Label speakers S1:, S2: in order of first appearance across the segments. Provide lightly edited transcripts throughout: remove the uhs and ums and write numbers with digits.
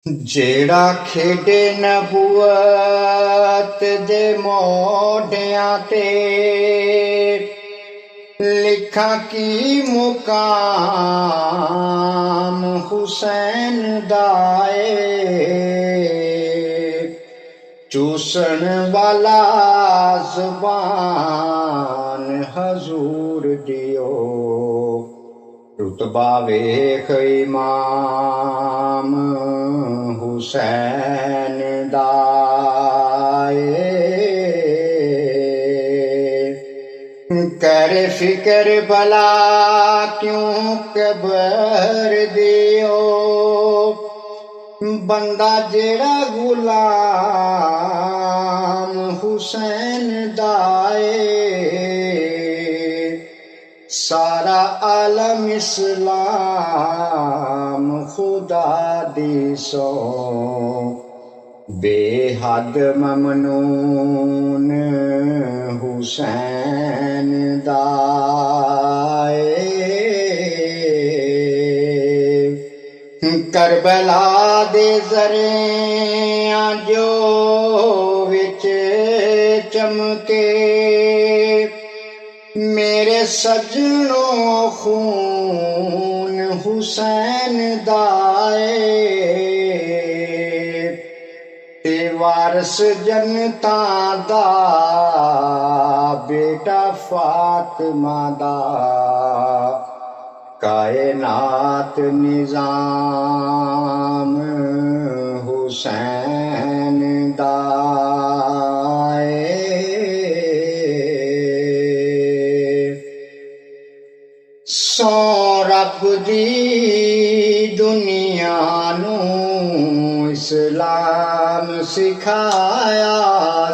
S1: जेड़ा खेडे नबूवत दे मोढियां ते लिखा की मुकाम हुसैन दाए चूसण वाला ज़ुबान हजूर दियो रुतबा वेख इमाम हुसैन दाए कर फिक्र भला क्यों कबर दियो बंदा जेड़ा गुलाम हुसैन दाए सारा आलम इस्लाम खुदा दी सो बेहद ममनून हुसैन दाए करबला दे ज़रियां जो विच चमके मेरे सजनों खून हुसैन दाए ते वारस जनता दा बेटा फातिमा दा कायनात निजाम हुसैन दाए सौ रब दी दुनिया नूं इस्लाम सिखाया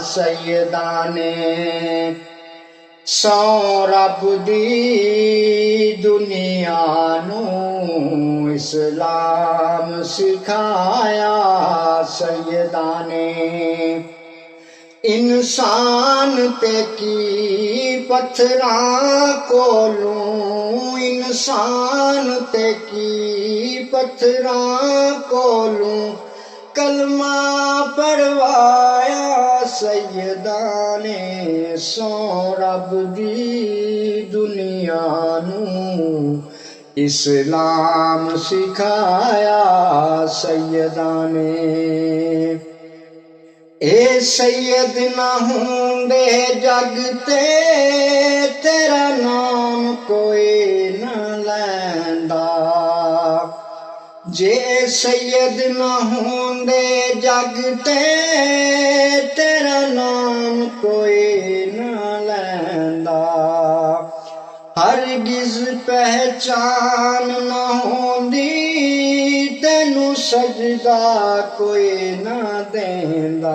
S1: सैयदा ने सौ रब दी दुनिया नूं इस्लाम सिखाया सैयदा ने इंसान ते की पत्थरां कोलों इंसान ते की पत्थरां कोलों कलमा पढ़वाया सैयदा ने सौ रब दी दुनिया नूं इस्लाम सिखाया सैयदा ने ए सैयद ना होंदे जग ते तेरा नाम कोई न लैंदा जे सैयद ना होंदे जग ते तेरा नाम कोई न लैंदा हरगिज़ पहचान ना होंदी तेनू सजदा कोई ना देंदा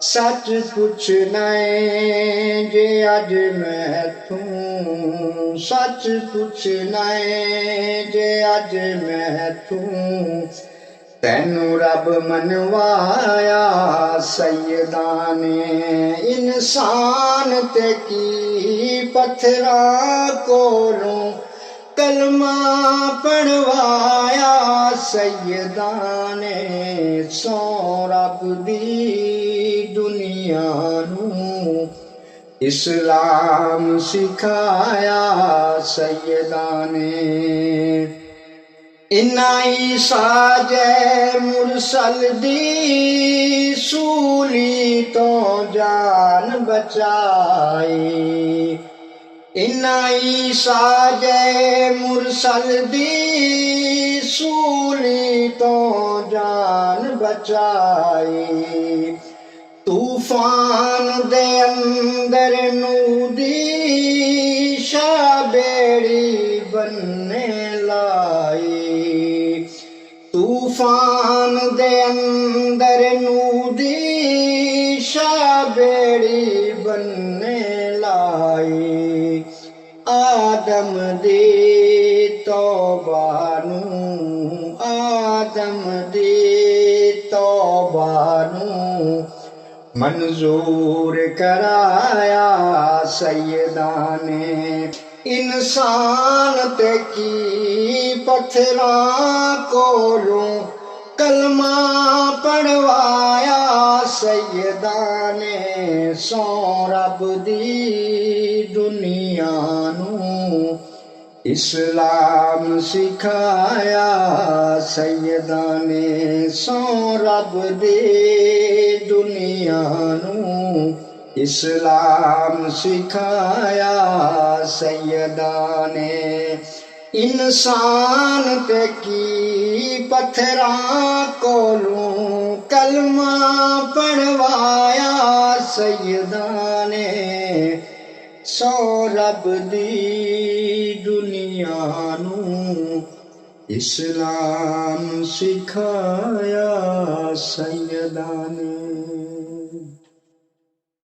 S1: सच कुछ नहीं जे अज मैथूं सच कुछ नहीं जे अज मैथूं तेनू रब मनवाया सैयदा ने इंसान ते की पत्थरां कोलों कलमा पढ़वाया सैयदा ने सौ रब दी दुनिया नूं इस्लाम सिखाया सैयदा ने इन्ना ईसा जै मुरसल दी सूली तो जान बचाई इन्ना ईसा जै मुरसल दी सूली तो जान बचाई तूफान दे अंदर नूदी शाबेड़ी बनने लाई तूफान दे अंदर नूदी शाबेड़ी बनने लाई आदम दी तौबा नूं आदम दी तौबा नूं मंजूर कराया सैयदा ने इंसान ते की पत्थरां कोलों पढ़वाया सैयदां ने सौ रब दी दुनिया नूं इस्लाम सिखाया सैयदां ने सौ रब दी दुनिया नूं इस्लाम सिखाया सैयदां ने इंसान ते की पत्थरां कोलों कलमा पढ़वाया सैयदां ने सौ रब दी दुनिया नूं इस्लाम सिखाया सैयदां ने।